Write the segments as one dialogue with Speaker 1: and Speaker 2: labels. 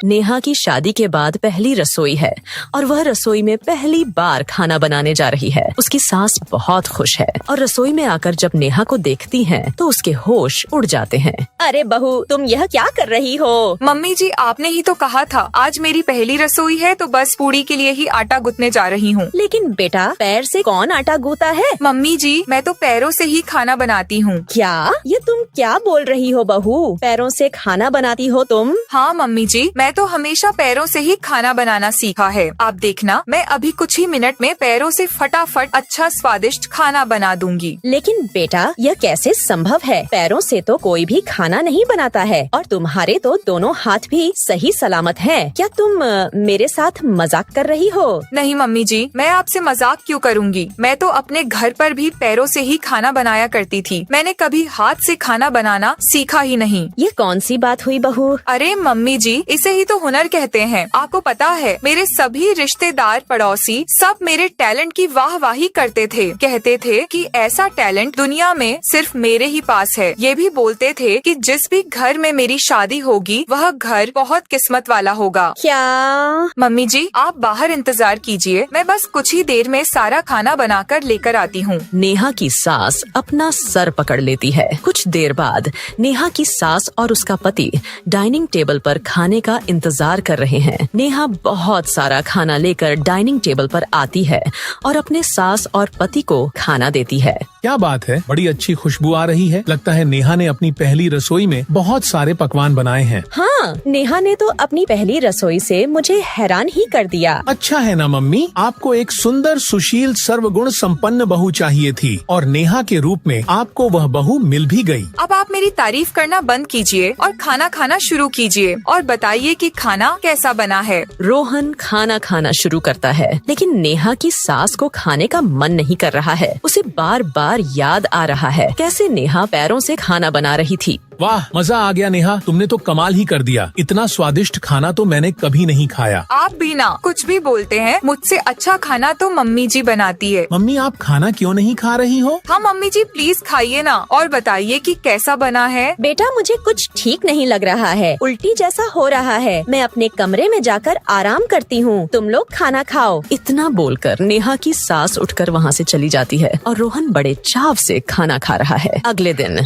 Speaker 1: नेहा की शादी के बाद पहली रसोई है और वह रसोई में पहली बार खाना बनाने जा रही है। उसकी सास बहुत खुश है और रसोई में आकर जब नेहा को देखती है तो उसके होश उड़ जाते हैं।
Speaker 2: अरे बहू, तुम यह क्या कर रही हो?
Speaker 3: मम्मी जी, आपने ही तो कहा था आज मेरी पहली रसोई है तो बस पूड़ी के लिए ही आटा गूंथने जा रही हूँ।
Speaker 2: लेकिन बेटा, पैर से कौन आटा गूंथा है?
Speaker 3: मम्मी जी, मैं तो पैरों से ही खाना बनाती हूँ।
Speaker 2: क्या? ये तुम क्या बोल रही हो बहू? पैरों से खाना बनाती हो तुम?
Speaker 3: हाँ मम्मी जी, मैं तो हमेशा पैरों से ही खाना बनाना सीखा है। आप देखना, मैं अभी कुछ ही मिनट में पैरों से फटाफट अच्छा स्वादिष्ट खाना बना दूंगी।
Speaker 2: लेकिन बेटा, यह कैसे संभव है? पैरों से तो कोई भी खाना नहीं बनाता है और तुम्हारे तो दोनों हाथ भी सही सलामत हैं। क्या तुम मेरे साथ मजाक कर रही हो?
Speaker 3: नहीं मम्मी जी, मैं आपसे मजाक क्यों करूँगी। मैं तो अपने घर पर भी पैरों से ही खाना बनाया करती थी। मैंने कभी हाथ से खाना बनाना सीखा ही नहीं।
Speaker 2: ये कौन सी बात हुई बहू?
Speaker 3: अरे मम्मी जी, इसे ही तो हुनर कहते हैं। आपको पता है, मेरे सभी रिश्तेदार पड़ोसी सब मेरे टैलेंट की वाहवाही करते थे। कहते थे कि ऐसा टैलेंट दुनिया में सिर्फ मेरे ही पास है। ये भी बोलते थे कि जिस भी घर में मेरी शादी होगी वह घर बहुत किस्मत वाला होगा।
Speaker 2: क्या?
Speaker 3: मम्मी जी, आप बाहर इंतजार कीजिए, मैं बस कुछ ही देर में सारा खाना बनाकर लेकर आती हूँ।
Speaker 1: नेहा की सास अपना सर पकड़ लेती है। कुछ देर बाद नेहा की सास और उसका पति डाइनिंग टेबल पर खाने का इंतजार कर रहे हैं। नेहा बहुत सारा खाना लेकर डाइनिंग टेबल पर आती है और अपने सास और पति को खाना देती है।
Speaker 4: क्या बात है, बड़ी अच्छी खुशबू आ रही है। लगता है नेहा ने अपनी पहली रसोई में बहुत सारे पकवान बनाए हैं।
Speaker 2: हाँ, नेहा ने तो अपनी पहली रसोई से मुझे हैरान ही कर दिया।
Speaker 4: अच्छा है ना मम्मी, आपको एक सुंदर सुशील सर्वगुण संपन्न बहू चाहिए थी और नेहा के रूप में आपको वह बहू मिल भी गई।
Speaker 3: अब आप मेरी तारीफ करना बंद कीजिए और खाना खाना शुरू कीजिए और बताइए कि खाना कैसा बना है।
Speaker 1: रोहन खाना खाना शुरू करता है, लेकिन नेहा की सास को खाने का मन नहीं कर रहा है। उसे बार बार याद आ रहा है कैसे नेहा पैरों से खाना बना रही थी।
Speaker 4: वाह, मजा आ गया नेहा, तुमने तो कमाल ही कर दिया। इतना स्वादिष्ट खाना तो मैंने कभी नहीं खाया।
Speaker 3: आप भी ना कुछ भी बोलते हैं, मुझसे अच्छा खाना तो मम्मी जी बनाती है।
Speaker 4: मम्मी, आप खाना क्यों नहीं खा रही हो?
Speaker 3: हाँ मम्मी जी, प्लीज खाइए ना और बताइए कि कैसा बना है।
Speaker 2: बेटा, मुझे कुछ ठीक नहीं लग रहा है, उल्टी जैसा हो रहा है। मैं अपने कमरे में जाकर आराम करती हूँ, तुम लोग खाना खाओ।
Speaker 1: इतना बोलकर नेहा की सास उठकर वहाँ से चली जाती है और रोहन बड़े चाव से खाना खा रहा है। अगले दिन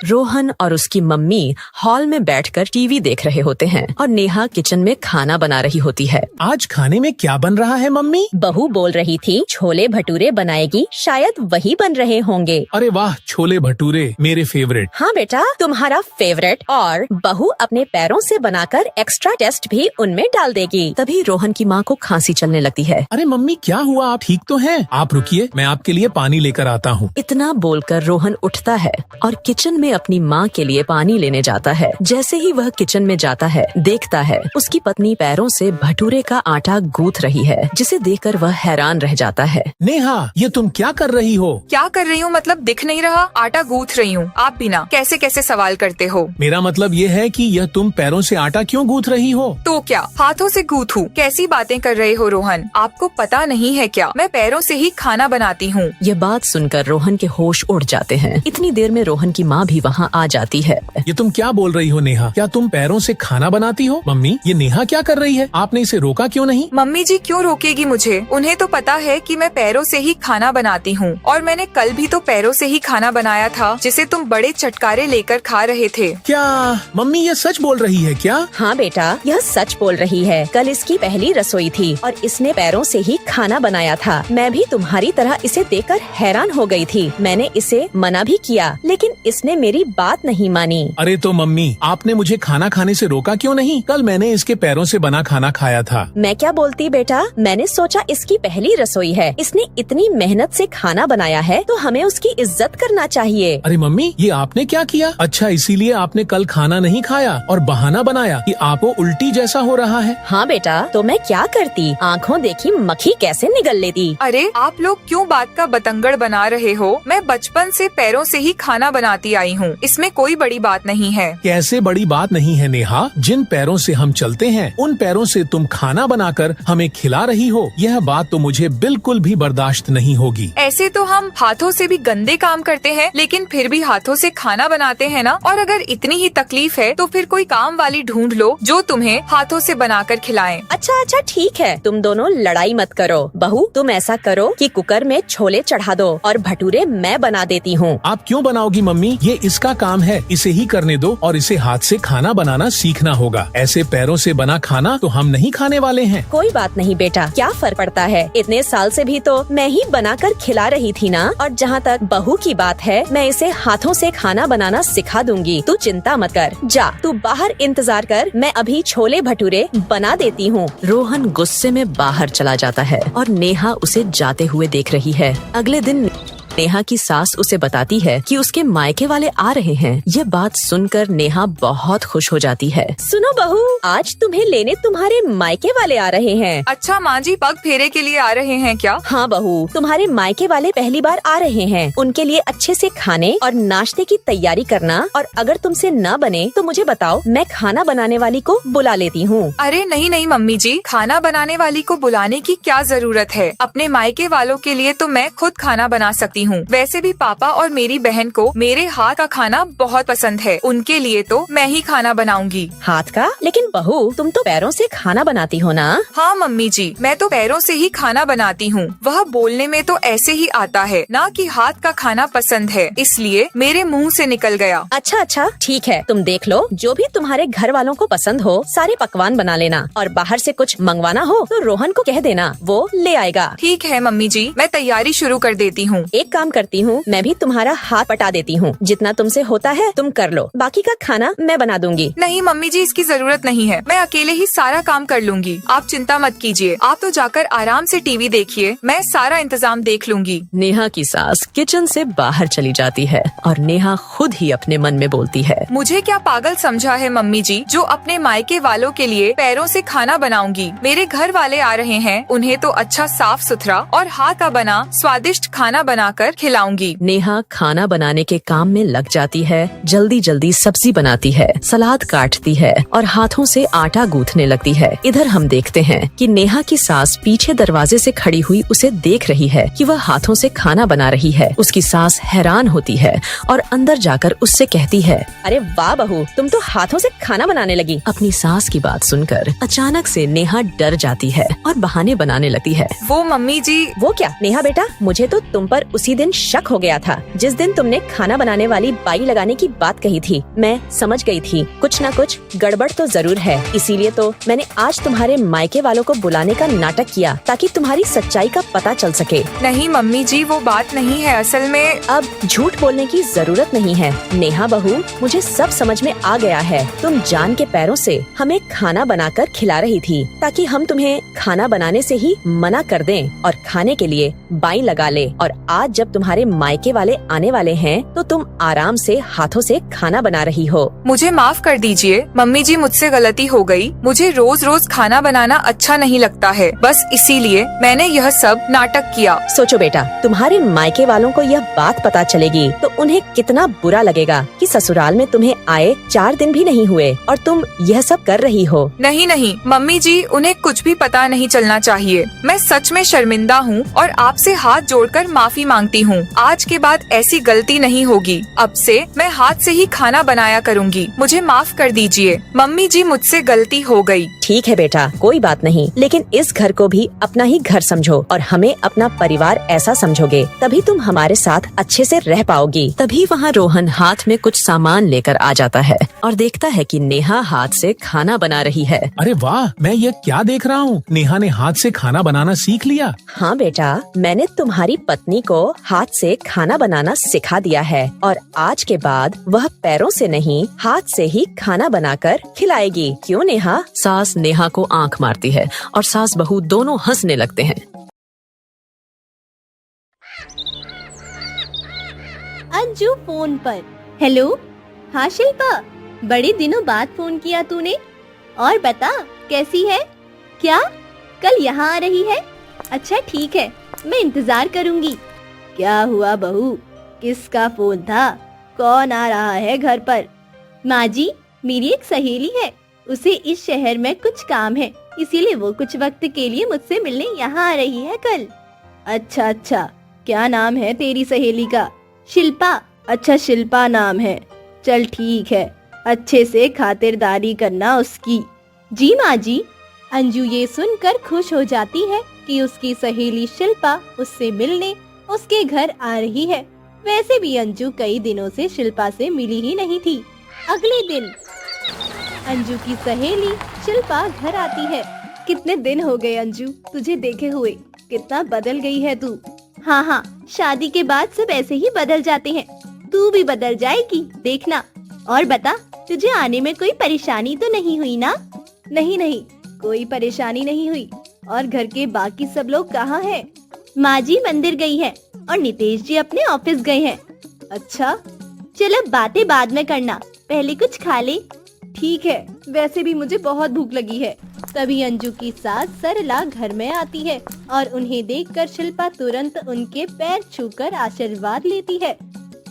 Speaker 1: रोहन और उसकी मम्मी हॉल में बैठकर टीवी देख रहे होते हैं और नेहा किचन में खाना बना रही होती है।
Speaker 4: आज खाने में क्या बन रहा है मम्मी?
Speaker 2: बहू बोल रही थी छोले भटूरे बनाएगी, शायद वही बन रहे होंगे।
Speaker 4: अरे वाह, छोले भटूरे मेरे फेवरेट।
Speaker 2: हाँ बेटा, तुम्हारा फेवरेट। और बहू अपने पैरों से बनाकर एक्स्ट्रा टेस्ट भी उनमें डाल देगी।
Speaker 1: तभी रोहन की माँ को खांसी चलने लगती है।
Speaker 4: अरे मम्मी, क्या हुआ? आप ठीक तो हैं? आप रुकिए, मैं आपके लिए पानी लेकर आता हूँ।
Speaker 1: इतना बोलकर रोहन उठता है और किचन में अपनी माँ के लिए पानी लेने जाता है। जैसे ही वह किचन में जाता है, देखता है उसकी पत्नी पैरों से भटूरे का आटा गूंथ रही है, जिसे देखकर वह हैरान रह जाता है।
Speaker 4: नेहा, ये तुम क्या कर रही हो?
Speaker 3: क्या कर रही हूँ मतलब दिख नहीं रहा? आटा गूंथ रही हूँ। आप भी ना कैसे कैसे सवाल करते हो।
Speaker 4: मेरा मतलब ये है कि यह तुम पैरों से आटा क्यों गूंथ रही हो?
Speaker 3: तो क्या हाथों से गूंथूं? कैसी बातें कर रहे हो रोहन, आपको पता नहीं है क्या? मैं पैरों से ही खाना बनाती हूँ।
Speaker 1: यह बात सुनकर रोहन के होश उड़ जाते हैं। इतनी देर में रोहन की माँ भी वहाँ आ जाती है।
Speaker 4: ये तुम क्या बोल रही हो नेहा? क्या तुम पैरों से खाना बनाती हो? मम्मी, ये नेहा क्या कर रही है? आपने इसे रोका क्यों नहीं?
Speaker 3: मम्मी जी क्यों रोकेगी मुझे? उन्हें तो पता है कि मैं पैरों से ही खाना बनाती हूँ और मैंने कल भी तो पैरों से ही खाना बनाया था, जिसे तुम बड़े चटकारे लेकर खा रहे थे।
Speaker 4: क्या मम्मी ये सच बोल रही है क्या?
Speaker 2: हाँ बेटा, यह सच बोल रही है। कल इसकी पहली रसोई थी और इसने पैरों से ही खाना बनाया था। मैं भी तुम्हारी तरह इसे देखकर हैरान हो गई थी। मैंने इसे मना भी किया, लेकिन इसने मेरी बात नहीं मानी।
Speaker 4: अरे तो मम्मी, आपने मुझे खाना खाने से रोका क्यों नहीं? कल मैंने इसके पैरों से बना खाना खाया था।
Speaker 2: मैं क्या बोलती बेटा, मैंने सोचा इसकी पहली रसोई है, इसने इतनी मेहनत से खाना बनाया है तो हमें उसकी इज्जत करना चाहिए।
Speaker 4: अरे मम्मी, ये आपने क्या किया? अच्छा, इसीलिए आपने कल खाना नहीं खाया और बहाना बनाया कि आपको उल्टी जैसा हो रहा है।
Speaker 2: हाँ बेटा, तो मैं क्या करती, आँखों देखी मक्खी कैसे निगल लेती।
Speaker 3: अरे आप लोग क्यों बात का बतंगड़ बना रहे हो? मैं बचपन से पैरों से ही खाना बनाती आई हूँ, इसमें कोई बड़ी बात नहीं है।
Speaker 4: कैसे बड़ी बात नहीं है नेहा, जिन पैरों से हम चलते हैं उन पैरों से तुम खाना बनाकर हमें खिला रही हो, यह बात तो मुझे बिल्कुल भी बर्दाश्त नहीं होगी।
Speaker 3: ऐसे तो हम हाथों से भी गंदे काम करते हैं, लेकिन फिर भी हाथों से खाना बनाते हैं ना। और अगर इतनी ही तकलीफ है तो फिर कोई काम वाली ढूंढ लो जो तुम्हें हाथों से बनाकर खिलाएं।
Speaker 2: अच्छा ठीक है, तुम दोनों लड़ाई मत करो। बहू तुम ऐसा करो कि कुकर में छोले चढ़ा दो और भटूरे मैं बना देती हूँ।
Speaker 4: आप क्यों बनाओगी मम्मी, ये इसका काम है, इसे ही करने दो। और इसे हाथ से खाना बनाना सीखना होगा, ऐसे पैरों से बना खाना तो हम नहीं खाने वाले हैं।
Speaker 2: कोई बात नहीं बेटा, क्या फर्क पड़ता है, इतने साल से भी तो मैं ही बनाकर खिला रही थी ना। और जहाँ तक बहू की बात है, मैं इसे हाथों से खाना बनाना सिखा दूंगी, तू चिंता मत कर। जा तू बाहर इंतजार कर, मैं अभी छोले भटूरे बना देती हूँ।
Speaker 1: रोहन गुस्से में बाहर चला जाता है और नेहा उसे जाते हुए देख रही है। अगले दिन नेहा की सास उसे बताती है कि उसके मायके वाले आ रहे हैं। यह बात सुनकर नेहा बहुत खुश हो जाती है।
Speaker 2: सुनो बहू, आज तुम्हें लेने तुम्हारे मायके वाले आ रहे हैं।
Speaker 3: अच्छा माँ जी, पग फेरे के लिए आ रहे हैं क्या?
Speaker 2: हाँ बहू, तुम्हारे मायके वाले पहली बार आ रहे हैं। उनके लिए अच्छे से खाने और नाश्ते की तैयारी करना, और अगर तुमसे न बने तो मुझे बताओ, मैं खाना बनाने वाली को बुला लेती हूँ।
Speaker 3: अरे नहीं मम्मी जी, खाना बनाने वाली को बुलाने की क्या जरूरत है। अपने मायके वालों के लिए तो मैं खुद खाना बना सकती हूँ। वैसे भी पापा और मेरी बहन को मेरे हाथ का खाना बहुत पसंद है, उनके लिए तो मैं ही खाना बनाऊंगी।
Speaker 2: हाथ का? लेकिन बहू तुम तो पैरों से खाना बनाती हो ना।
Speaker 3: हाँ मम्मी जी, मैं तो पैरों से ही खाना बनाती हूँ। वह बोलने में तो ऐसे ही आता है ना कि हाथ का खाना पसंद है, इसलिए मेरे मुँह से निकल गया।
Speaker 2: अच्छा ठीक है, तुम देख लो, जो भी तुम्हारे घर वालों को पसंद हो सारे पकवान बना लेना, और बाहर से कुछ मंगवाना हो तो रोहन को कह देना, वो ले आएगा।
Speaker 3: ठीक है मम्मी जी, मैं तैयारी शुरू कर देती हूँ।
Speaker 2: एक काम करती हूँ, मैं भी तुम्हारा हाथ पटा देती हूँ। जितना तुमसे होता है तुम कर लो, बाकी का खाना मैं बना दूंगी।
Speaker 3: नहीं मम्मी जी, इसकी जरूरत नहीं है, मैं अकेले ही सारा काम कर लूंगी। आप चिंता मत कीजिए, आप तो जाकर आराम से टीवी देखिए, मैं सारा इंतजाम देख लूंगी।
Speaker 1: नेहा की सास किचन से बाहर चली जाती है और नेहा खुद ही अपने मन में बोलती है,
Speaker 3: मुझे क्या पागल समझा है मम्मी जी, जो अपने मायके वालों के लिए पैरों से खाना बनाऊंगी। मेरे घर वाले आ रहे हैं, उन्हें तो अच्छा साफ सुथरा और हाथ का बना स्वादिष्ट खाना बनाकर खिलाऊंगी।
Speaker 1: नेहा खाना बनाने के काम में लग जाती है। जल्दी जल्दी सब्जी बनाती है, सलाद काटती है और हाथों से आटा गूंथने लगती है। इधर हम देखते हैं कि नेहा की सास पीछे दरवाजे से खड़ी हुई उसे देख रही है कि वह हाथों से खाना बना रही है। उसकी सास हैरान होती है और अंदर जाकर उससे कहती है,
Speaker 2: अरे वाह बहू, तुम तो हाथों से खाना बनाने लगी।
Speaker 1: अपनी सास की बात सुनकर अचानक से नेहा डर जाती है और बहाने बनाने लगती है।
Speaker 3: वो मम्मी जी।
Speaker 2: वो क्या नेहा बेटा, मुझे तो तुम पर उसी दिन शक हो गया था, जिस दिन तुमने खाना बनाने वाली बाई लगाने की बात कही थी। मैं समझ गई थी कुछ न कुछ गड़बड़ तो जरूर है, इसीलिए तो मैंने आज तुम्हारे मायके वालों को बुलाने का नाटक किया, ताकि तुम्हारी सच्चाई का पता चल सके।
Speaker 3: नहीं मम्मी जी, वो बात नहीं है, असल में
Speaker 2: अब झूठ बोलने की जरूरत नहीं है नेहा बहू, मुझे सब समझ में आ गया है। तुम जान के पैरों से हमें खाना बनाकर खिला रही थी, ताकि हम तुम्हें खाना बनाने से ही मना कर दें और खाने के लिए बाई लगा ले। और आज जब तुम्हारे मायके वाले आने वाले हैं तो तुम आराम से हाथों से खाना बना रही हो।
Speaker 3: मुझे माफ कर दीजिए मम्मी जी, मुझसे गलती हो गई। मुझे रोज रोज खाना बनाना अच्छा नहीं लगता है, बस इसीलिए मैंने यह सब नाटक किया।
Speaker 2: सोचो बेटा, तुम्हारे मायके वालों को यह बात पता चलेगी तो उन्हें कितना बुरा लगेगा कि ससुराल में तुम्हें आए 4 दिन भी नहीं हुए और तुम यह सब कर रही हो।
Speaker 3: नहीं मम्मी जी, उन्हें कुछ भी पता नहीं चलना चाहिए। मैं सच में शर्मिंदा हूँ और आपसे हाथ जोड़कर माफी मांगती हूँ। आज के बाद ऐसी गलती नहीं होगी। अब से मैं हाथ से ही खाना बनाया करूँगी। मुझे माफ कर दीजिए मम्मी जी, मुझसे गलती हो गई।
Speaker 2: ठीक है बेटा, कोई बात नहीं, लेकिन इस घर को भी अपना ही घर समझो और हमें अपना परिवार ऐसा समझोगे, तभी तुम हमारे साथ अच्छे से रह पाओगी।
Speaker 1: तभी वहाँ रोहन हाथ में कुछ सामान लेकर आ जाता है और देखता है कि नेहा हाथ से खाना बना रही है।
Speaker 4: अरे वाह, मैं ये क्या देख रहा हूँ, नेहा ने हाथ से खाना बनाना सीख लिया।
Speaker 2: हाँ बेटा, मैंने तुम्हारी पत्नी को हाथ से खाना बनाना सिखा दिया है और आज के बाद वह पैरों से नहीं हाथ से ही खाना बनाकर खिलाएगी। क्यों नेहा?
Speaker 1: सास नेहा को आंख मारती है और सास बहू दोनों हंसने लगते हैं।
Speaker 5: अंजू फोन पर। हेलो। हाँ शिल्पा, बड़े दिनों बाद फोन किया तूने। और बता, कैसी है? क्या कल यहाँ आ रही है? अच्छा ठीक है, मैं इंतजार करूंगी। क्या हुआ बहू, किसका फोन था? कौन आ रहा है घर पर? माँ जी, मेरी एक सहेली है, उसे इस शहर में कुछ काम है, इसीलिए वो कुछ वक्त के लिए मुझसे मिलने यहाँ आ रही है कल। अच्छा अच्छा, क्या नाम है तेरी सहेली का? शिल्पा। अच्छा, शिल्पा नाम है। चल ठीक है, अच्छे से खातिरदारी करना उसकी। जी माँ जी। अंजू ये सुनकर खुश हो जाती है कि उसकी सहेली शिल्पा उससे मिलने उसके घर आ रही है। वैसे भी अंजू कई दिनों से शिल्पा से मिली ही नहीं थी। अगले दिन अंजू की सहेली शिल्पा घर आती है। कितने दिन हो गए अंजू तुझे देखे हुए, कितना बदल गई है तू। हाँ हाँ, शादी के बाद सब ऐसे ही बदल जाते हैं, तू भी बदल जाएगी देखना। और बता, तुझे आने में कोई परेशानी तो नहीं हुई ना? नहीं नहीं, कोई परेशानी नहीं हुई। और घर के बाकी सब लोग कहाँ हैं? माँ जी मंदिर गई है और नितेश जी अपने ऑफिस गए हैं। अच्छा, चल अब बातें बाद में करना, पहले कुछ खा ले। ठीक है, वैसे भी मुझे बहुत भूख लगी है। तभी अंजू की सास सरला घर में आती है और उन्हें देखकर शिल्पा तुरंत उनके पैर छूकर आशीर्वाद लेती है।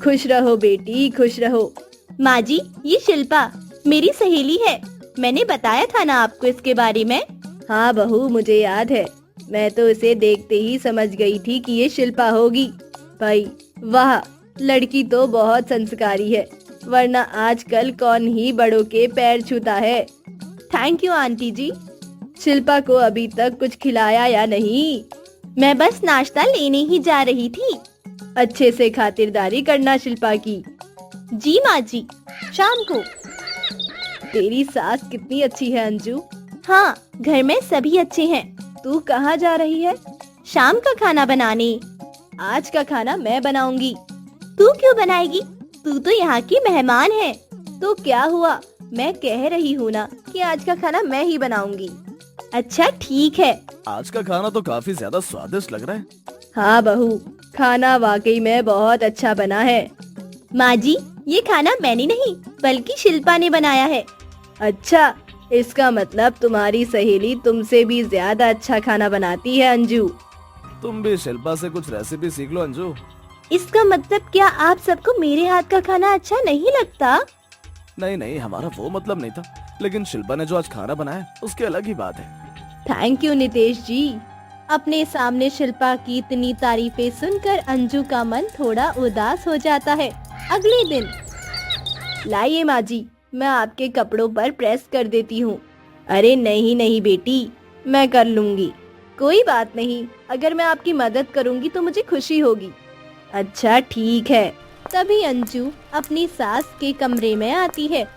Speaker 5: खुश रहो बेटी, खुश रहो। माँ जी, ये शिल्पा मेरी सहेली है, मैंने बताया था ना आपको इसके बारे में? हाँ बहू, मुझे याद है, मैं तो इसे देखते ही समझ गई थी कि ये शिल्पा होगी। भाई वाह, लड़की तो बहुत संस्कारी है, वरना आजकल कौन ही बड़ों के पैर छूता है। थैंक यू आंटी जी। शिल्पा को अभी तक कुछ खिलाया या नहीं? मैं बस नाश्ता लेने ही जा रही थी। अच्छे से खातिरदारी करना शिल्पा की। जी माँ जी। शाम को। तेरी सास कितनी अच्छी है अंजू। हाँ, घर में सभी अच्छे हैं। तू कहाँ जा रही है? शाम का खाना बनाने। आज का खाना मैं बनाऊंगी। तू क्यों बनाएगी? तू तो यहाँ की मेहमान है। तो क्या हुआ, मैं कह रही हूँ ना कि आज का खाना मैं ही बनाऊंगी। अच्छा ठीक है।
Speaker 6: आज का खाना तो काफी ज्यादा स्वादिष्ट लग रहा है।
Speaker 5: हाँ बहू, खाना वाकई में बहुत अच्छा बना है। माँ जी, ये खाना मैंने नहीं बल्कि शिल्पा ने बनाया है। अच्छा, इसका मतलब तुम्हारी सहेली तुमसे भी ज्यादा अच्छा खाना बनाती है अंजू।
Speaker 6: तुम भी शिल्पा से कुछ रेसिपी सीख लो अंजू।
Speaker 5: इसका मतलब क्या आप सबको मेरे हाथ का खाना अच्छा नहीं लगता?
Speaker 6: नहीं नहीं, हमारा वो मतलब नहीं था, लेकिन शिल्पा ने जो आज खाना बनाया उसकी अलग ही बात है।
Speaker 5: थैंक यू नितेश जी। अपने सामने शिल्पा की इतनी तारीफें सुनकर अंजू का मन थोड़ा उदास हो जाता है। अगले दिन। लाइए माँ जी, मैं आपके कपड़ों पर प्रेस कर देती हूँ। अरे नहीं नहीं बेटी, मैं कर लूँगी। कोई बात नहीं, अगर मैं आपकी मदद करूँगी तो मुझे खुशी होगी। अच्छा ठीक है। तभी अंजू अपनी सास के कमरे में आती है।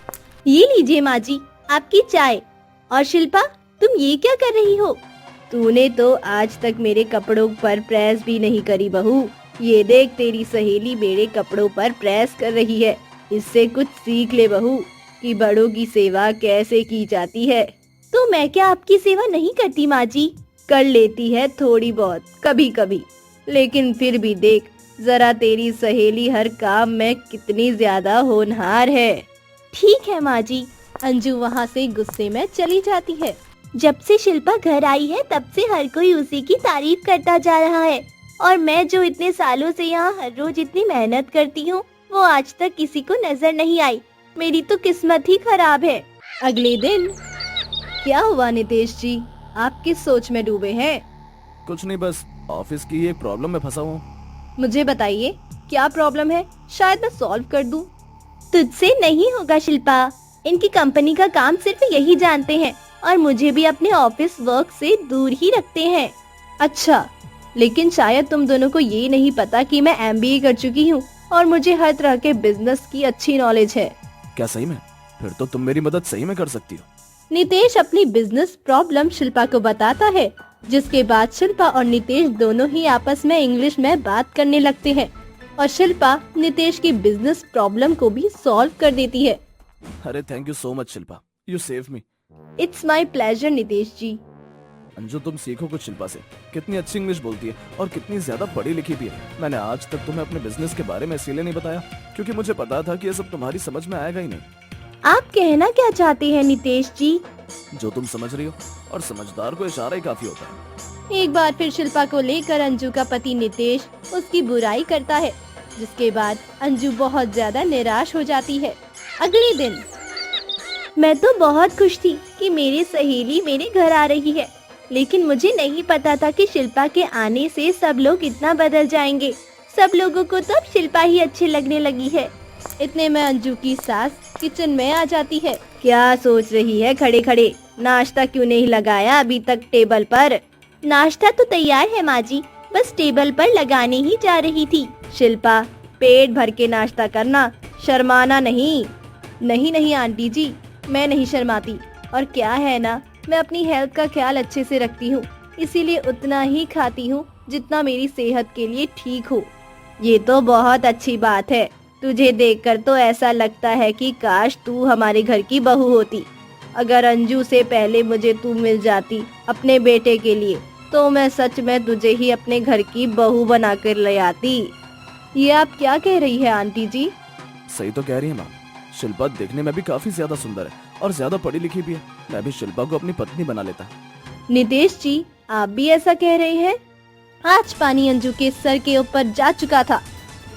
Speaker 5: ये लीजिए माँ जी, आपकी चाय। और शिल्पा, तुम ये क्या कर रही हो? तूने तो आज तक मेरे कपड़ों पर प्रेस भी नहीं करी बहू। ये देख, तेरी सहेली मेरे कपड़ों पर प्रेस कर रही है। इससे कुछ सीख ले बहू कि बड़ों की सेवा कैसे की जाती है। तो मैं क्या आपकी सेवा नहीं करती माँ जी? कर लेती है थोड़ी बहुत, कभी कभी, लेकिन फिर भी देख जरा तेरी सहेली हर काम में कितनी ज्यादा होनहार है। ठीक है माँ जी। अंजू वहाँ से गुस्से में चली जाती है। जब से शिल्पा घर आई है तब से हर कोई उसी की तारीफ करता जा रहा है, और मैं जो इतने सालों से यहाँ हर रोज इतनी मेहनत करती हूँ वो आज तक किसी को नजर नहीं आई। मेरी तो किस्मत ही खराब है। अगले दिन। क्या हुआ नितेश जी, आप किस सोच में डूबे हैं?
Speaker 6: कुछ नहीं, बस ऑफिस की एक प्रॉब्लम में फंसा हूँ।
Speaker 5: मुझे बताइए क्या प्रॉब्लम है, शायद मैं सॉल्व कर दूं। तुझसे नहीं होगा शिल्पा, इनकी कंपनी का काम सिर्फ यही जानते हैं और मुझे भी अपने ऑफिस वर्क से दूर ही रखते हैं। अच्छा, लेकिन शायद तुम दोनों को ये नहीं पता कि मैं MBA कर चुकी हूँ और मुझे हर तरह के बिजनेस की अच्छी नॉलेज है।
Speaker 6: क्या सही में? फिर तो तुम मेरी मदद सही में कर सकती हो।
Speaker 5: नितेश अपनी बिजनेस प्रॉब्लम शिल्पा को बताता है, जिसके बाद शिल्पा और नितेश दोनों ही आपस में इंग्लिश में बात करने लगते हैं और शिल्पा नितेश की बिजनेस प्रॉब्लम को भी सॉल्व कर देती है।
Speaker 6: अरे thank you so much Shilpa, you save me.
Speaker 5: It's my pleasure Nitesh ji.
Speaker 6: Anju, तुम सीखो कुछ शिल्पा से। कितनी अच्छी इंग्लिश बोलती है और कितनी ज्यादा पढ़ी लिखी भी है। मैंने आज तक तुम्हें अपने बिजनेस के बारे में इसीलिए नहीं बताया क्योंकि मुझे पता था कि ये सब तुम्हारी समझ में आएगा ही नहीं।
Speaker 5: आप कहना क्या चाहते हैं नितेश जी?
Speaker 6: जो तुम समझ रही हो, और समझदार को इशारा ही काफी होता है।
Speaker 5: एक बार फिर शिल्पा को लेकर अंजू का पति नितेश उसकी बुराई करता है, जिसके बाद अंजू बहुत ज्यादा निराश हो जाती है। अगले दिन मैं तो बहुत खुश थी कि मेरी सहेली मेरे घर आ रही है, लेकिन मुझे नहीं पता था कि शिल्पा के आने से सब लोग इतना बदल जाएंगे। सब लोगों को तो अब शिल्पा ही अच्छी लगने लगी है। इतने में अंजू की सास किचन में आ जाती है। क्या सोच रही है खड़े खड़े? नाश्ता क्यों नहीं लगाया अभी तक टेबल पर? नाश्ता तो तैयार है माँ जी, बस टेबल पर लगाने ही जा रही थी। शिल्पा, पेट भर के नाश्ता करना, शर्माना नहीं। नहीं नहीं आंटी जी, मैं नहीं शर्माती। और क्या है ना, मैं अपनी हेल्थ का ख्याल अच्छे से रखती हूँ, इसीलिए उतना ही खाती हूँ जितना मेरी सेहत के लिए ठीक हो। ये तो बहुत अच्छी बात है। तुझे देखकर तो ऐसा लगता है कि काश तू हमारे घर की बहू होती। अगर अंजू से पहले मुझे तू मिल जाती अपने बेटे के लिए, तो मैं सच में तुझे ही अपने घर की बहू बनाकर ले आती। ये आप क्या कह रही है आंटी जी?
Speaker 6: सही तो कह रही है माँ। शिल्पा देखने में भी काफी ज्यादा सुंदर है और ज्यादा पढ़ी लिखी भी है। मैं भी शिल्पा को अपनी पत्नी बना लेता।
Speaker 5: नितेश जी, आप भी ऐसा कह रहे हैं? आज पानी अंजू के सर के ऊपर जा चुका था।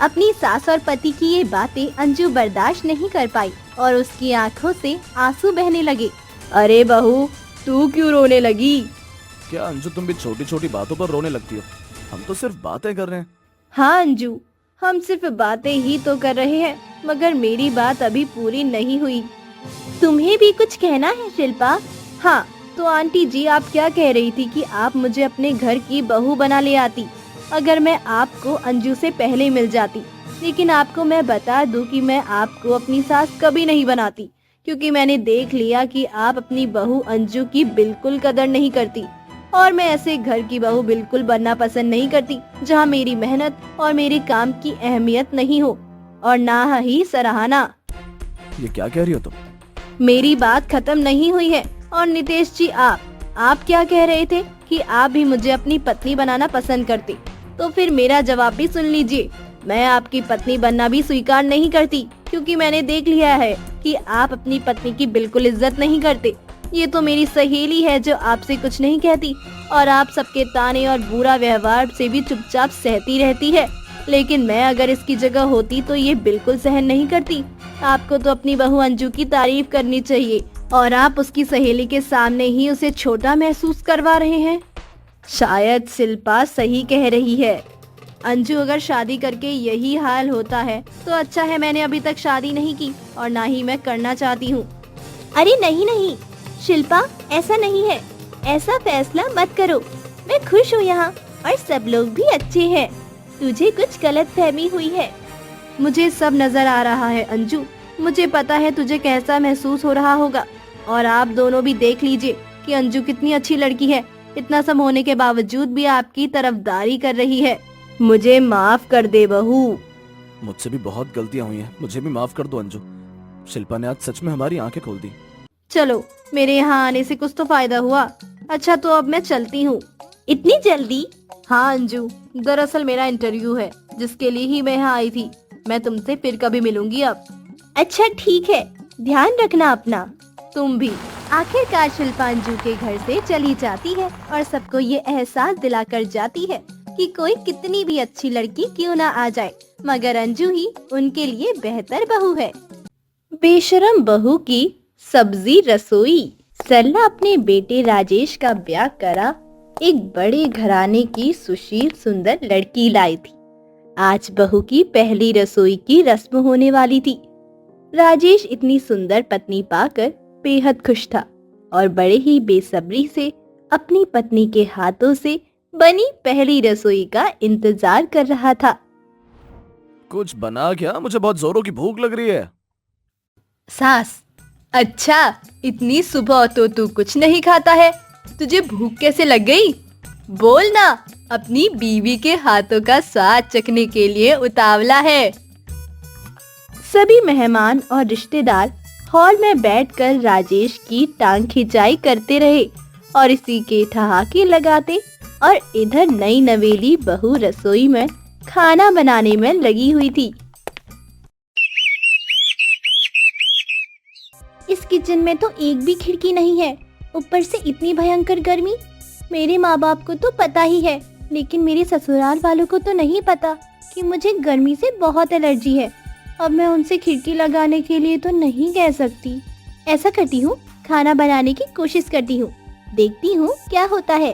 Speaker 5: अपनी सास और पति की ये बातें अंजू बर्दाश्त नहीं कर पाई और उसकी आंखों से आंसू बहने लगे। अरे बहू, तू क्यों रोने लगी?
Speaker 6: क्या अंजू, तुम भी छोटी छोटी बातों पर रोने लगती हो? हम तो सिर्फ बातें कर रहे हैं।
Speaker 5: हाँ अंजू, हम सिर्फ बातें ही तो कर रहे हैं, मगर मेरी बात अभी पूरी नहीं हुई। तुम्हें भी कुछ कहना है शिल्पा? हाँ, तो आंटी जी, आप क्या कह रही थी कि आप मुझे अपने घर की बहू बना ले आती अगर मैं आपको अंजू से पहले मिल जाती। लेकिन आपको मैं बता दूं कि मैं आपको अपनी सास कभी नहीं बनाती, क्योंकि मैंने देख लिया कि आप अपनी बहू अंजू की बिल्कुल कदर नहीं करती। और मैं ऐसे घर की बहू बिल्कुल बनना पसंद नहीं करती जहाँ मेरी मेहनत और मेरे काम की अहमियत नहीं हो, और ना ही सराहना।
Speaker 6: ये क्या कह रही हो तुम?
Speaker 5: मेरी बात खत्म नहीं हुई है। और नितेश जी, आप क्या कह रहे थे कि आप भी मुझे अपनी पत्नी बनाना पसंद करते? तो फिर मेरा जवाब भी सुन लीजिए। मैं आपकी पत्नी बनना भी स्वीकार नहीं करती, क्योंकि मैंने देख लिया है कि आप अपनी पत्नी की बिल्कुल इज्जत नहीं करते। ये तो मेरी सहेली है जो आपसे कुछ नहीं कहती और आप सबके ताने और बुरा व्यवहार से भी चुपचाप सहती रहती है। लेकिन मैं अगर इसकी जगह होती तो ये बिल्कुल सहन नहीं करती। आपको तो अपनी बहू अंजू की तारीफ करनी चाहिए, और आप उसकी सहेली के सामने ही उसे छोटा महसूस करवा रहे हैं। शायद शिल्पा सही कह रही है। अंजू, अगर शादी करके यही हाल होता है तो अच्छा है मैंने अभी तक शादी नहीं की, और ना ही मैं करना चाहती हूँ। अरे नहीं नहीं शिल्पा, ऐसा नहीं है। ऐसा फैसला मत करो। मैं खुश हूँ यहाँ और सब लोग भी अच्छे हैं। तुझे कुछ गलतफहमी हुई है। मुझे सब नजर आ रहा है अंजू। मुझे पता है तुझे कैसा महसूस हो रहा होगा, और आप दोनों भी देख लीजिए कि अंजू कितनी अच्छी लड़की है। इतना सब होने के बावजूद भी आपकी तरफदारी कर रही है। मुझे माफ कर दे बहू।
Speaker 6: मुझसे भी बहुत गलतियां हुई हैं, मुझे भी माफ कर दो अंजू। शिल्पा ने आज सच में हमारी आंखें खोल दी।
Speaker 5: चलो, मेरे यहाँ आने से कुछ तो फायदा हुआ। अच्छा, तो अब मैं चलती हूँ। इतनी जल्दी? हाँ अंजू, दरअसल मेरा इंटरव्यू है जिसके लिए ही मैं यहाँ आई थी। मैं तुमसे फिर कभी मिलूंगी अब। अच्छा ठीक है, ध्यान रखना अपना। तुम भी। आखिरकार शिल्पा अंजू के घर से चली जाती है और सबको ये एहसास दिलाकर जाती है कि कोई कितनी भी अच्छी लड़की क्यों ना आ जाए, मगर अंजू ही उनके लिए बेहतर बहू है। बेशरम बहू की सब्जी रसोई। सरला अपने बेटे राजेश का ब्याह करा एक बड़े घराने की सुशील सुंदर लड़की लाई थी। आज बहू की पहली रसोई की रस्म होने वाली थी। राजेश इतनी सुंदर पत्नी पाकर बेहद खुश था और बड़े ही बेसब्री से अपनी पत्नी के हाथों से बनी पहली रसोई का इंतजार कर रहा था।
Speaker 6: कुछ बना क्या? मुझे बहुत जोरों की भूख लग रही है।
Speaker 5: सास, अच्छा इतनी सुबह तो तू कुछ नहीं खाता है, तुझे भूख कैसे लग गई? बोल ना, अपनी बीवी के हाथों का स्वाद चखने के लिए उतावला है। सभी मेहमान और रिश्तेदार हॉल में बैठकर राजेश की टांग खिंचाई करते रहे और इसी के ठहाके लगाते, और इधर नई नवेली बहू रसोई में खाना बनाने में लगी हुई थी। इस किचन में तो एक भी खिड़की नहीं है, ऊपर से इतनी भयंकर गर्मी। मेरे माँ बाप को तो पता ही है, लेकिन मेरे ससुराल वालों को तो नहीं पता कि मुझे गर्मी से बहुत एलर्जी है। अब मैं उनसे खिड़की लगाने के लिए तो नहीं कह सकती। ऐसा करती हूँ, खाना बनाने की कोशिश करती हूँ, देखती हूँ क्या होता है।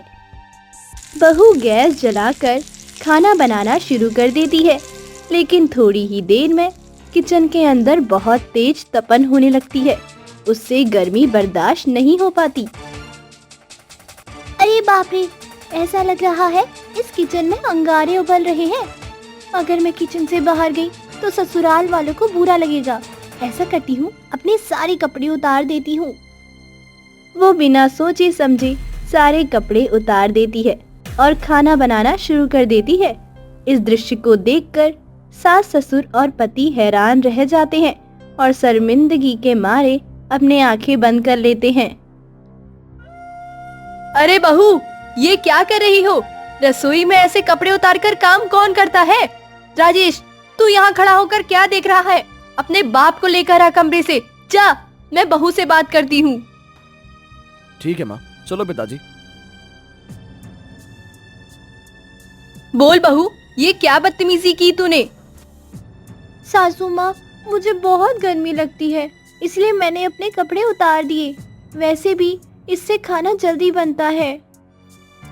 Speaker 5: बहू गैस जलाकर खाना बनाना शुरू कर देती है, लेकिन थोड़ी ही देर में किचन के अंदर बहुत तेज तपन होने लगती है। उससे गर्मी बर्दाश्त नहीं हो पाती। अरे बाप रे, ऐसा लग रहा है इस किचन में अंगारे उबल रहे हैं। अगर मैं किचन से बाहर गई तो ससुराल वालों को बुरा लगेगा। ऐसा करती हूँ, अपने सारे कपड़े उतार देती हूँ। वो बिना सोचे समझे सारे कपड़े उतार देती है और खाना बनाना शुरू कर देती है। इस दृश्य को देखकर सास ससुर और पति हैरान रह जाते हैं और शर्मिंदगी के मारे अपने आंखें बंद कर लेते हैं। अरे बहू, ये क्या कर रही हो? रसोई में ऐसे कपड़े उतारकर काम कौन करता है? राजेश, तू यहाँ खड़ा होकर क्या देख रहा है? अपने बाप को लेकर आ कमरे से। जा, मैं बहू से बात करती हूँ।
Speaker 6: ठीक है माँ, चलो पिताजी।
Speaker 5: बोल बहू, ये क्या बदतमीजी की तूने? सासू माँ, मुझे बहुत गर्मी लगती है, इसलिए मैंने अपने कपड़े उतार दिए। वैसे भी इससे खाना जल्दी बनता है।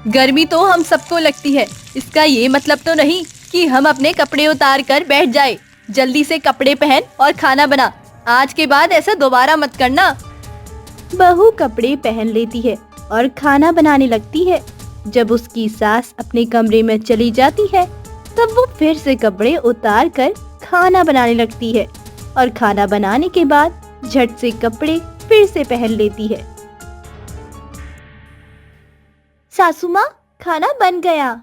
Speaker 5: गर्मी तो हम सबको लगती है, इसका ये मतलब तो नहीं कि हम अपने कपड़े उतार कर बैठ जाए। जल्दी से कपड़े पहन और खाना बना। आज के बाद ऐसा दोबारा मत करना। बहू कपड़े पहन लेती है और खाना बनाने लगती है। जब उसकी सास अपने कमरे में चली जाती है, तब वो फिर से कपड़े उतार कर खाना बनाने लगती है और खाना बनाने के बाद झट से कपड़े फिर से पहन लेती है। सासू माँ, खाना बन गया।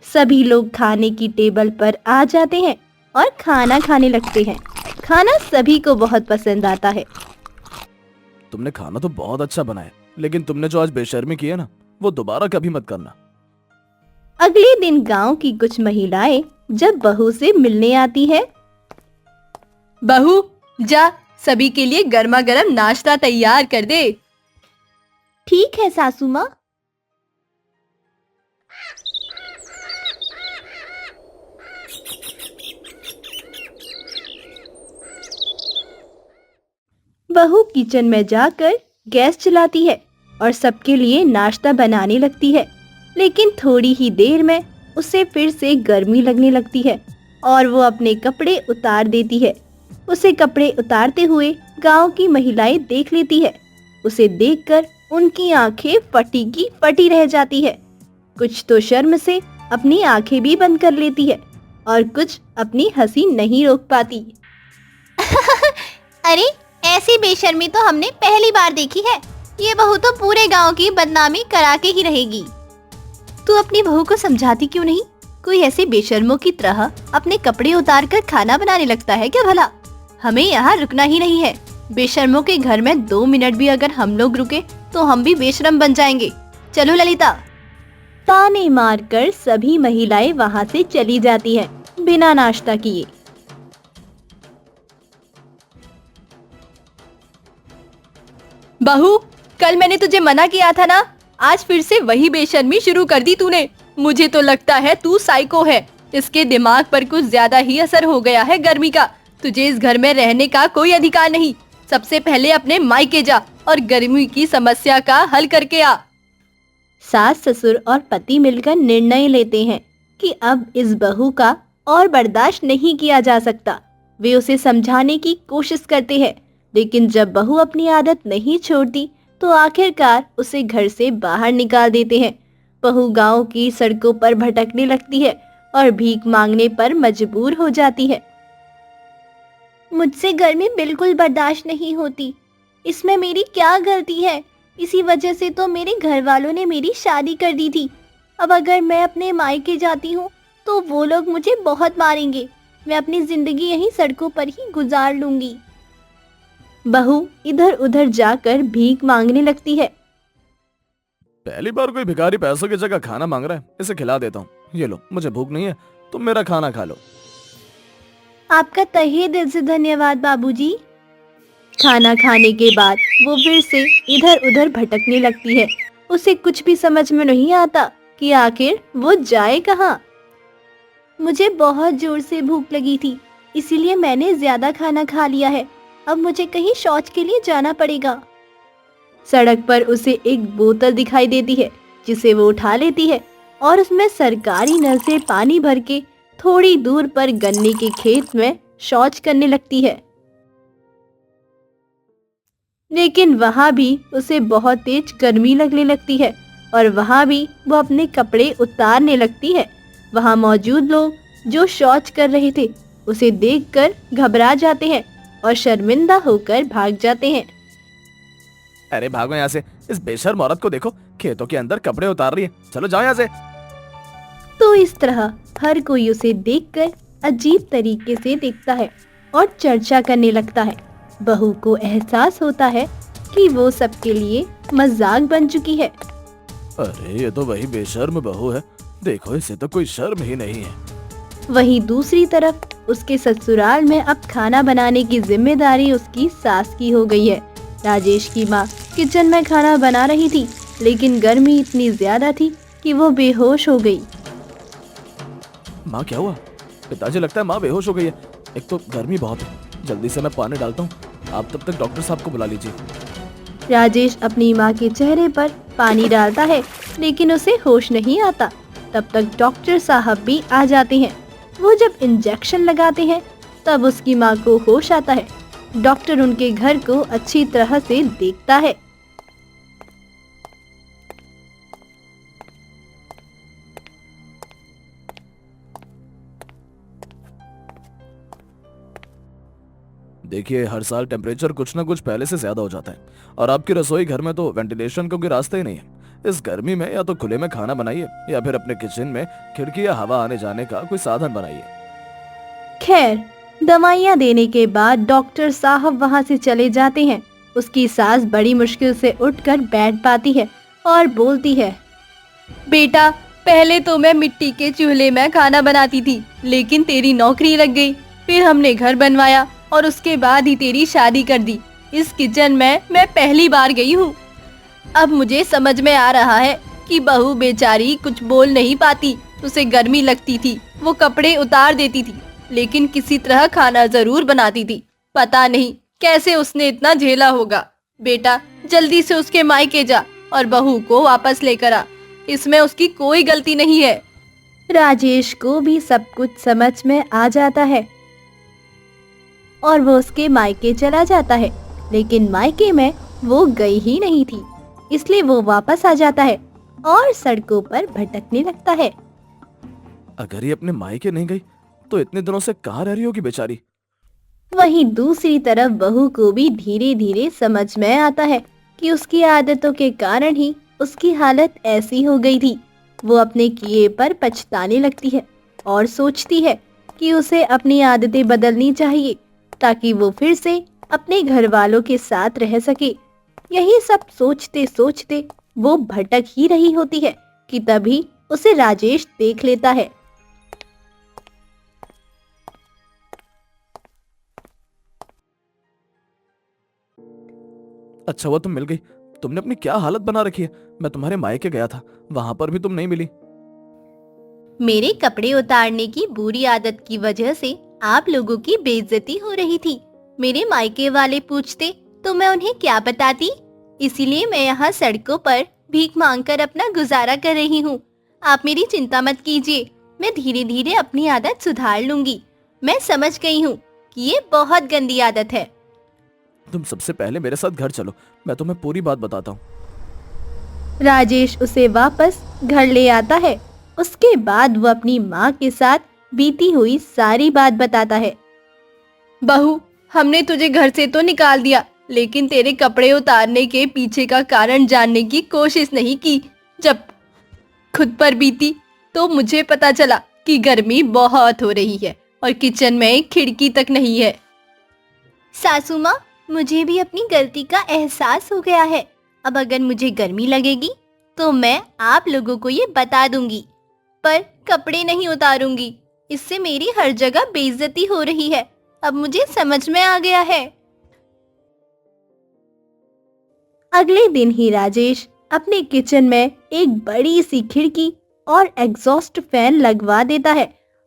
Speaker 5: सभी लोग खाने की टेबल पर आ जाते हैं और खाना खाने लगते हैं। खाना सभी को बहुत पसंद आता है।
Speaker 6: तुमने खाना तो बहुत अच्छा बनाया, लेकिन तुमने जो आज बेशर्मी की है ना, वो दोबारा कभी मत करना।
Speaker 5: अगले दिन गांव की कुछ महिलाएं जब बहू से मिलने आती है। बहू, जा, सभी के लिए गर्मा गर्म नाश्ता तैयार कर दे। ठीक है सासू माँ। बहू किचन में जाकर गैस जलाती है और सबके लिए नाश्ता बनाने लगती है, लेकिन थोड़ी ही देर में उसे फिर से गर्मी लगने लगती है और वो अपने कपड़े उतार देती है। उसे कपड़े उतारते हुए गांव की महिलाएं देख लेती है। उसे देखकर उनकी आंखें फटी की फटी रह जाती है। कुछ तो शर्म से अपनी आंखें भी बंद कर लेती है और कुछ अपनी हंसी नहीं रोक पाती। अरे, ऐसी बेशर्मी तो हमने पहली बार देखी है। ये बहू तो पूरे गांव की बदनामी करा के ही रहेगी। तू अपनी बहू को समझाती क्यों नहीं? कोई ऐसे बेशर्मों की तरह अपने कपड़े उतार कर खाना बनाने लगता है क्या भला? हमें यहाँ रुकना ही नहीं है। बेशर्मों के घर में 2 मिनट भी अगर हम लोग रुके तो हम भी बेशर्म बन जाएंगे। चलो ललिता। ताने मारकर सभी महिलाएं वहाँ से चली जाती हैं, बिना नाश्ता किए। बहू, कल मैंने तुझे मना किया था ना, आज फिर से वही बेशर्मी शुरू कर दी तूने। मुझे तो लगता है तू साइको है। इसके दिमाग पर कुछ ज्यादा ही असर हो गया है गर्मी का। तुझे इस घर में रहने का कोई अधिकार नहीं। सबसे पहले अपने मायके जा और गर्मी की समस्या का हल करके आ। सास ससुर और पति मिलकर निर्णय लेते हैं कि अब इस बहू का और बर्दाश्त नहीं किया जा सकता। वे उसे समझाने की कोशिश करते हैं, लेकिन जब बहू अपनी आदत नहीं छोड़ती तो आखिरकार उसे घर से बाहर निकाल देते हैं। बहू गांव की सड़कों पर भटकने लगती है और भीख मांगने पर मजबूर हो जाती है। मुझसे गर्मी बिल्कुल बर्दाश्त नहीं होती। इसमें मेरी क्या गलती है? इसी वजह से तो मेरे घर वालों ने मेरी शादी कर दी थी। अब अगर मैं अपने मायके जाती हूँ तो वो लोग मुझे बहुत मारेंगे। मैं अपनी जिंदगी यहीं सड़कों पर ही गुजार लूंगी। बहू इधर उधर जाकर भीख मांगने लगती है।
Speaker 6: पहली बार कोई भिखारी पैसों की जगह खाना मांग रहा है, इसे खिला देता हूँ। ये लो, मुझे भूख नहीं है, तुम मेरा खाना खा लो।
Speaker 5: आपका तहे दिल से धन्यवाद बाबूजी। खाना खाने के बाद वो फिर से इधर उधर भटकने लगती है। उसे कुछ भी समझ में नहीं आता कि आखिर वो जाए कहाँ। मुझे बहुत जोर से भूख लगी थी, इसीलिए मैंने ज्यादा खाना खा लिया है। अब मुझे कहीं शौच के लिए जाना पड़ेगा। सड़क पर उसे एक बोतल दिखाई देती है, जिसे वो उठा लेती है और उसमें सरकारी नल से पानी भर के थोड़ी दूर पर गन्ने के खेत में शौच करने लगती है। लेकिन वहाँ भी उसे बहुत तेज गर्मी लगने लगती है और वहाँ भी वो अपने कपड़े उतारने लगती है। वहाँ मौजूद लोग जो शौच कर रहे थे उसे देखकर घबरा जाते हैं और शर्मिंदा होकर भाग जाते हैं।
Speaker 6: अरे भागो यहाँ से, इस बेशर्म औरत को देखो, खेतों के अंदर कपड़े उतार रही है। चलो जाओ यहाँ से।
Speaker 5: तो इस तरह हर कोई उसे देखकर अजीब तरीके से देखता है और चर्चा करने लगता है। बहू को एहसास होता है कि वो सबके लिए मजाक बन चुकी है।
Speaker 6: अरे ये तो वही बेशर्म बहू है, देखो इसे तो कोई शर्म ही नहीं है।
Speaker 5: वहीं दूसरी तरफ उसके ससुराल में अब खाना बनाने की जिम्मेदारी उसकी सास की हो गई है। राजेश की माँ किचन में खाना बना रही थी, लेकिन गर्मी इतनी ज्यादा थी कि वो बेहोश हो गई।
Speaker 6: माँ क्या हुआ? पिताजी लगता है माँ बेहोश हो गई है। एक तो गर्मी बहुत है, जल्दी से मैं पानी डालता हूँ, आप तब तक डॉक्टर साहब को बुला लीजिए।
Speaker 5: राजेश अपनी माँ के चेहरे पर पानी डालता है, लेकिन उसे होश नहीं आता। तब तक डॉक्टर साहब भी आ जाते हैं। वो जब इंजेक्शन लगाते हैं तब उसकी माँ को होश आता है। डॉक्टर उनके घर को अच्छी तरह से देखता है।
Speaker 6: देखिए हर साल टेम्परेचर कुछ ना कुछ पहले से ज्यादा हो जाता है और आपकी रसोई घर में तो वेंटिलेशन का कोई रास्ता ही नहीं है। इस गर्मी में या तो खुले में खाना बनाइए या फिर अपने किचन में खिड़की या हवा आने जाने का कोई साधन बनाइए।
Speaker 5: खैर, दवाइयाँ देने के बाद डॉक्टर साहब वहाँ से चले जाते हैं। उसकी सास बड़ी मुश्किल से उठकर बैठ पाती है और बोलती है, बेटा, पहले तो मैं मिट्टी के चूल्हे में खाना बनाती थी, लेकिन तेरी नौकरी लग गई, फिर हमने घर बनवाया और उसके बाद ही तेरी शादी कर दी। इस किचन में मैं पहली बार गई हूँ। अब मुझे समझ में आ रहा है कि बहू बेचारी कुछ बोल नहीं पाती। उसे गर्मी लगती थी, वो कपड़े उतार देती थी, लेकिन किसी तरह खाना जरूर बनाती थी। पता नहीं कैसे उसने इतना झेला होगा। बेटा, जल्दी से उसके मायके जा और बहू को वापस लेकर आ। इसमें उसकी कोई गलती नहीं है। राजेश को भी सब कुछ समझ में आ जाता है और वो उसके मायके चला जाता है, लेकिन मायके में वो गई ही नहीं थी, इसलिए वो वापस आ जाता है और सड़कों पर भटकने लगता है।
Speaker 6: अगर ये अपने मायके नहीं गई तो इतने दिनों से कहाँ रह रही होगी बेचारी।
Speaker 5: वहीं दूसरी तरफ बहू को भी धीरे धीरे समझ में आता है कि उसकी आदतों के कारण ही उसकी हालत ऐसी हो गई थी। वो अपने किए पर पछताने लगती है और सोचती है कि उसे अपनी आदतें बदलनी चाहिए ताकि वो फिर से अपने घर वालों के साथ रह सके। यही सब सोचते सोचते वो भटक ही रही होती है कि तभी उसे राजेश देख लेता है।
Speaker 6: अच्छा हुआ तुम मिल गई। तुमने अपनी क्या हालत बना रखी है। मैं तुम्हारे मायके गया था, वहां पर भी तुम नहीं मिली।
Speaker 5: मेरे कपड़े उतारने की बुरी आदत की वजह से आप लोगों की बेइज्जती हो रही थी। मेरे मायके वाले पूछते तो मैं उन्हें क्या बताती, इसीलिए मैं यहाँ सड़कों पर भीख मांगकर अपना गुजारा कर रही हूँ। आप मेरी चिंता मत कीजिए, मैं धीरे धीरे अपनी आदत सुधार लूंगी। मैं समझ गई हूँ कि ये बहुत गंदी आदत है।
Speaker 6: तुम सबसे पहले मेरे साथ घर चलो, मैं तुम्हें पूरी बात बताता हूँ।
Speaker 5: राजेश उसे वापस घर ले आता है। उसके बाद वो अपनी माँ के साथ बीती हुई सारी बात बताता है। बहू, हमने तुझे घर से तो निकाल दिया, लेकिन तेरे कपड़े उतारने के पीछे का कारण जानने की कोशिश नहीं की। जब खुद पर बीती तो मुझे पता चला कि गर्मी बहुत हो रही है और किचन में खिड़की तक नहीं है। सासू माँ, मुझे भी अपनी गलती का एहसास हो गया है। अब अगर मुझे गर्मी लगेगी तो मैं आप लोगों को ये बता दूंगी, पर कपड़े नहीं उतारूंगी। इससे मेरी हर जगह बेइज्जती हो रही है। अब मुझे समझ में आ गया है। अगले दिन ही राजेश अपने किचन में एक बड़ी सी खिड़की और एग्जॉस्ट फैन लगवा देता है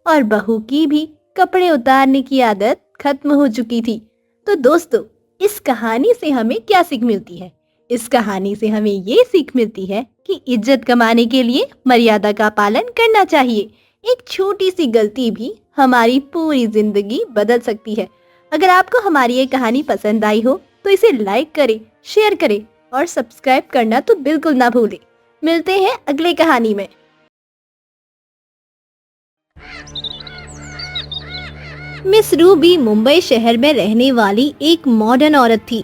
Speaker 5: और बहू की भी कपड़े उतारने की आदत खत्म हो चुकी थी। तो दोस्तों, इस कहानी से हमें क्या सीख मिलती है? इस कहानी से हमें ये सीख मिलती है कि इज्जत कमाने के लिए मर्यादा का पालन करना चाहिए। एक छोटी सी गलती भी हमारी पूरी जिंदगी बदल सकती है। अगर आपको हमारी ये कहानी पसंद आई हो तो इसे लाइक करें, शेयर करें और सब्सक्राइब करना तो बिल्कुल ना भूलें। मिलते हैं अगले कहानी में। मिस रूबी मुंबई शहर में रहने वाली एक मॉडर्न औरत थी।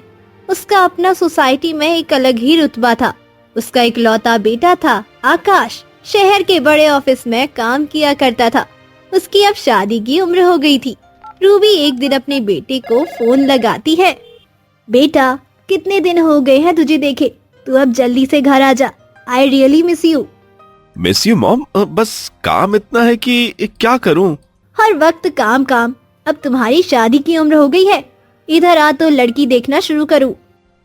Speaker 5: उसका अपना सोसाइटी में एक अलग ही रुतबा था। उसका इकलौता बेटा था आकाश, शहर के बड़े ऑफिस में काम किया करता था। उसकी अब शादी की उम्र हो गई थी। रूबी एक दिन अपने बेटे को फोन लगाती है। बेटा, कितने दिन हो गए हैं तुझे देखे, तू अब जल्दी से घर आ जा। I really miss you.
Speaker 7: Miss you mom, बस काम इतना है कि क्या करूं?
Speaker 5: हर वक्त काम काम। अब तुम्हारी शादी की उम्र हो गई है, इधर आ तो लड़की देखना शुरू करूं।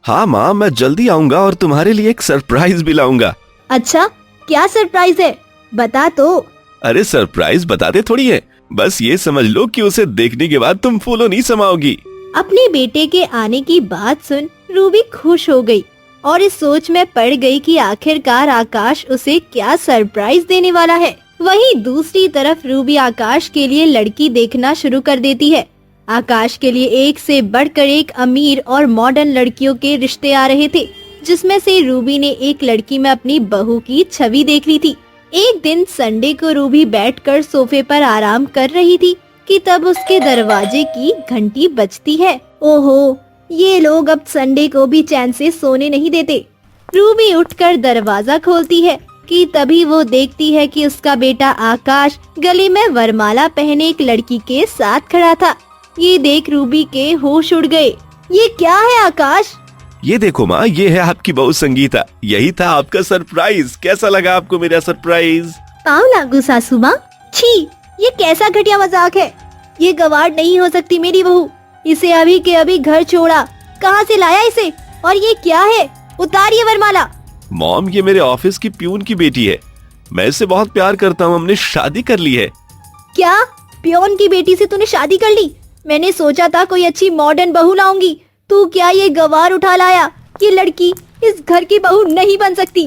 Speaker 7: हाँ माँ, मैं जल्दी आऊंगा और तुम्हारे लिए एक सरप्राइज भी लाऊंगा।
Speaker 5: अच्छा, क्या सरप्राइज है, बता तो।
Speaker 7: अरे सरप्राइज बताते थोड़ी है, बस ये समझ लो कि उसे देखने के बाद तुम फूलों नहीं समाओगी।
Speaker 5: अपने बेटे के आने की बात सुन रूबी खुश हो गई और इस सोच में पड़ गई कि आखिरकार आकाश उसे क्या सरप्राइज देने वाला है। वहीं दूसरी तरफ रूबी आकाश के लिए लड़की देखना शुरू कर देती है। आकाश के लिए एक से बढ़कर एक अमीर और मॉडर्न लड़कियों के रिश्ते आ रहे थे, जिसमें से रूबी ने एक लड़की में अपनी बहू की छवि देख ली थी। एक दिन संडे को रूबी बैठकर सोफे पर आराम कर रही थी कि तब उसके दरवाजे की घंटी बजती है। ओहो, ये लोग अब संडे को भी चैन से सोने नहीं देते। रूबी उठकर दरवाजा खोलती है कि तभी वो देखती है कि उसका बेटा आकाश गले में वरमाला पहने एक लड़की के साथ खड़ा था। ये देख रूबी के होश उड़ गए। ये क्या है आकाश?
Speaker 7: ये देखो माँ, ये है आपकी बहू संगीता। यही था आपका सरप्राइज। कैसा लगा आपको मेरा सरप्राइज?
Speaker 5: पाँव लागू सासू माँ। छी, ये कैसा घटिया मजाक है। ये गवार नहीं हो सकती मेरी बहू। इसे अभी के अभी घर छोड़ा। कहाँ से लाया इसे? और ये क्या है? उतारिए वरमाला।
Speaker 7: मॉम, ये मेरे ऑफिस की प्यून की बेटी है। मैं इससे बहुत प्यार करता हूँ। हमने शादी कर ली है।
Speaker 5: क्या? प्यून की बेटी से तूने शादी कर ली? मैंने सोचा था कोई अच्छी मॉडर्न बहू लाऊंगी। तू क्या ये गवार उठा लाया? ये लड़की इस घर की बहू नहीं बन सकती।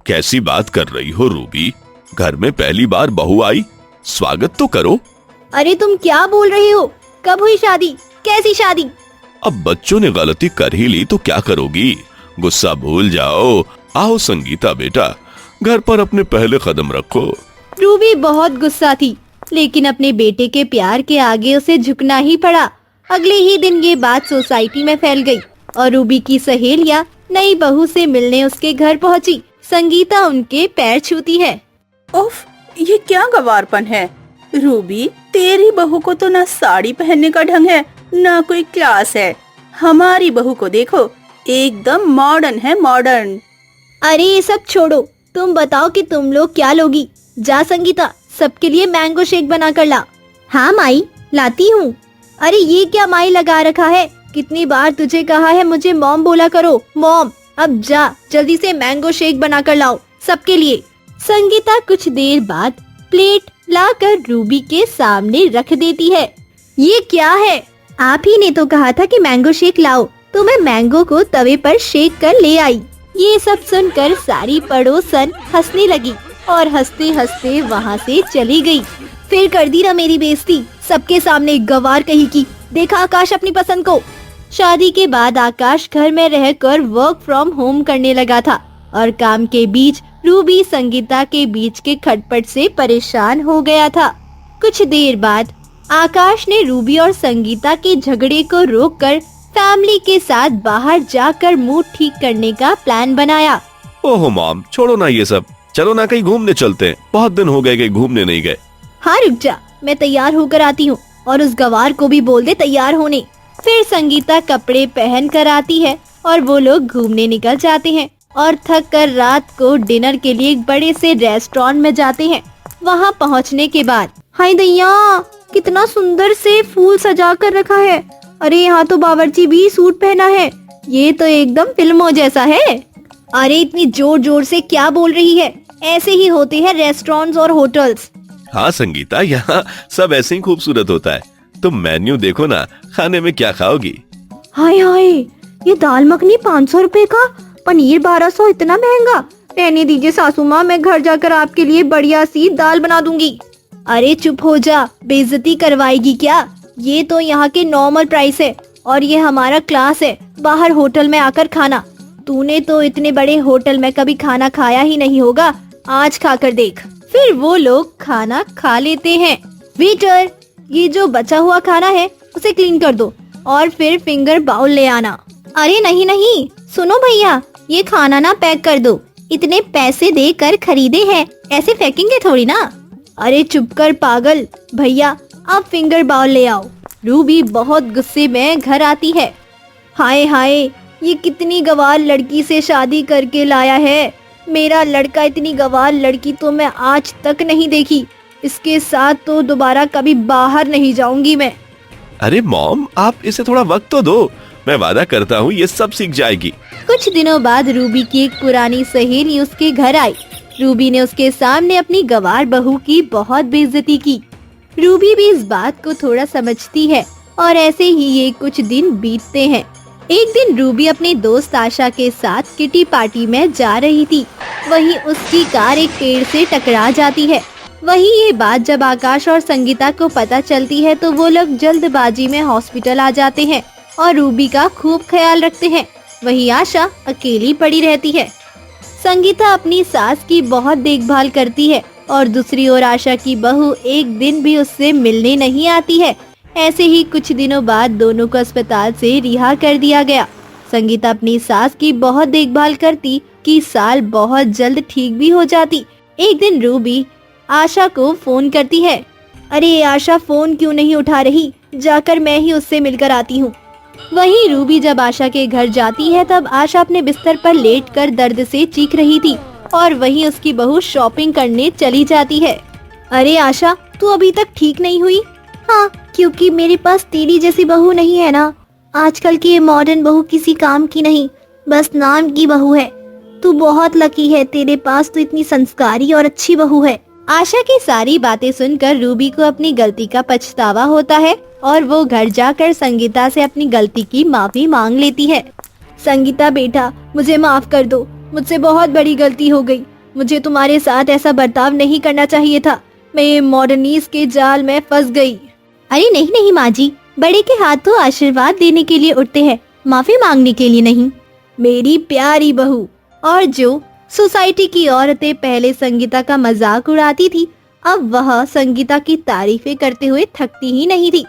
Speaker 7: कैसी बात कर रही हो रूबी? घर में पहली बार बहू आई, स्वागत तो करो।
Speaker 5: अरे तुम क्या बोल रहे हो? कब हुई शादी? कैसी शादी?
Speaker 7: अब बच्चों ने गलती कर ही ली तो क्या करोगी? गुस्सा भूल जाओ। आओ संगीता बेटा, घर पर अपने पहले कदम रखो।
Speaker 5: रूबी बहुत गुस्सा थी, लेकिन अपने बेटे के प्यार के आगे उसे झुकना ही पड़ा। अगले ही दिन ये बात सोसाइटी में फैल गई और रूबी की सहेलियां नई बहू से मिलने उसके घर पहुंची। संगीता उनके पैर छूती है।
Speaker 8: उफ, ये क्या गवारपन है? रूबी, तेरी बहू को तो ना साड़ी पहनने का ढंग है, ना कोई क्लास है। हमारी बहू को देखो, एकदम मॉडर्न है, मॉडर्न।
Speaker 5: अरे ये सब छोड़ो, तुम बताओ कि तुम लोग क्या लोगी। जा संगीता, सबके लिए मैंगो शेक बना कर ला। हाँ माई, लाती हूँ। अरे ये क्या माई लगा रखा है? कितनी बार तुझे कहा है मुझे मॉम बोला करो, मॉम। अब जा, जल्दी से मैंगो शेक बना कर लाओ सबके लिए। संगीता कुछ देर बाद प्लेट लाकर रूबी के सामने रख देती है। ये क्या है? आप ही ने तो कहा था कि मैंगो शेक लाओ, तो मैं मैंगो को तवे पर शेक कर ले आई। ये सब सुनकर सारी पड़ोसन हंसने लगी और हंसते हंसते वहाँ से चली गई। फिर कर दी ना मेरी बेइज्जती सबके सामने, गवार कही की। देखा आकाश अपनी पसंद को। शादी के बाद आकाश घर में रहकर वर्क फ्रॉम होम करने लगा था और काम के बीच रूबी संगीता के बीच के खटपट से परेशान हो गया था। कुछ देर बाद आकाश ने रूबी और संगीता के झगड़े को रोककर फैमिली के साथ बाहर जाकर मूड ठीक करने का प्लान बनाया।
Speaker 7: ओहो मॉम, छोड़ो ना ये सब, चलो ना कहीं घूमने चलते हैं। बहुत दिन हो गए कहीं घूमने नहीं गए।
Speaker 5: हाँ रुक जा, मैं तैयार होकर आती हूँ और उस गवार को भी बोल दे तैयार होने। फिर संगीता कपड़े पहन कर आती है और वो लोग घूमने निकल जाते हैं और थक कर रात को डिनर के लिए एक बड़े से रेस्टोरेंट में जाते हैं। वहाँ पहुँचने के बाद, हाय दैया, कितना सुंदर से फूल सजा कर रखा है। अरे यहाँ तो बावर्ची भी सूट पहना है। ये तो एकदम फिल्मों जैसा है। अरे इतनी जोर जोर से क्या बोल रही है? ऐसे ही होते हैं रेस्टोरेंट्स और होटल्स।
Speaker 7: हाँ संगीता, यहाँ सब ऐसे ही खूबसूरत होता है। तुम मेन्यू देखो ना, खाने में क्या खाओगी?
Speaker 5: हाय हाय, ये दाल मखनी 500 रुपए का, पनीर 1200, इतना महंगा। रहने दीजिए सासू माँ, मैं घर जाकर आपके लिए बढ़िया सी दाल बना दूंगी। अरे चुप हो जा, बेइज्जती करवाएगी क्या? ये तो यहाँ के नॉर्मल प्राइस है और ये हमारा क्लास है, बाहर होटल में आकर खाना। तूने तो इतने बड़े होटल में कभी खाना खाया ही नहीं होगा, आज खाकर देख। फिर वो लोग खाना खा लेते हैं। वेटर, ये जो बचा हुआ खाना है उसे क्लीन कर दो और फिर फिंगर बाउल ले आना। अरे नहीं नहीं, सुनो भैया, ये खाना ना पैक कर दो, इतने पैसे देकर खरीदे हैं, ऐसे फेंकेंगे थोड़ी ना। अरे चुप कर पागल, भैया आप फिंगर बाउल ले आओ। रूबी बहुत गुस्से में घर आती है। हाय हाय, ये कितनी गवार लड़की से शादी करके लाया है। मेरा लड़का, इतनी गवार लड़की तो मैं आज तक नहीं देखी। इसके साथ तो दोबारा कभी बाहर नहीं जाऊंगी मैं।
Speaker 7: अरे मॉम, आप इसे थोड़ा वक्त तो दो, मैं वादा करता हूँ ये सब सीख जाएगी।
Speaker 5: कुछ दिनों बाद रूबी की एक पुरानी सहेली उसके घर आई। रूबी ने उसके सामने अपनी गवार बहू की बहुत बेइज्जती की। रूबी भी इस बात को थोड़ा समझती है और ऐसे ही ये कुछ दिन बीतते हैं। एक दिन रूबी अपने दोस्त आशा के साथ किटी पार्टी में जा रही थी। वहीं उसकी कार एक पेड़ से टकरा जाती है। वहीं ये बात जब आकाश और संगीता को पता चलती है तो वो लोग जल्दबाजी में हॉस्पिटल आ जाते हैं और रूबी का खूब ख्याल रखते हैं। वहीं आशा अकेली पड़ी रहती है। संगीता अपनी सास की बहुत देखभाल करती है और दूसरी ओर आशा की बहू एक दिन भी उससे मिलने नहीं आती है। ऐसे ही कुछ दिनों बाद दोनों को अस्पताल से रिहा कर दिया गया। संगीता अपनी सास की बहुत देखभाल करती कि साल बहुत जल्द ठीक भी हो जाती। एक दिन रूबी आशा को फोन करती है। अरे आशा, फोन क्यों नहीं उठा रही? जाकर मैं ही उससे मिलकर आती हूँ। वहीं रूबी जब आशा के घर जाती है तब आशा अपने बिस्तर पर लेटकर दर्द से चीख रही थी और वहीं उसकी बहू शॉपिंग करने चली जाती है। अरे आशा, तू अभी तक ठीक नहीं हुई? हाँ, क्योंकि मेरे पास तेरी जैसी बहू नहीं है ना। आजकल की ये मॉडर्न बहू किसी काम की नहीं, बस नाम की बहू है। तू बहुत लकी है, तेरे पास तो इतनी संस्कारी और अच्छी बहू है। आशा की सारी बातें सुनकर रूबी को अपनी गलती का पछतावा होता है और वो घर जाकर संगीता से अपनी गलती की माफी मांग लेती है। संगीता बेटा, मुझे माफ कर दो, मुझसे बहुत बड़ी गलती हो गई। मुझे तुम्हारे साथ ऐसा बर्ताव नहीं करना चाहिए था। मैं मॉडर्निस्ट के जाल में फंस गई। अरे नहीं नहीं माँ जी, बड़े के हाथ तो आशीर्वाद देने के लिए उठते हैं, माफी मांगने के लिए नहीं। मेरी प्यारी बहू। और जो सोसाइटी की औरतें पहले संगीता का मजाक उड़ाती थी, अब वह संगीता की तारीफें करते हुए थकती ही नहीं थी।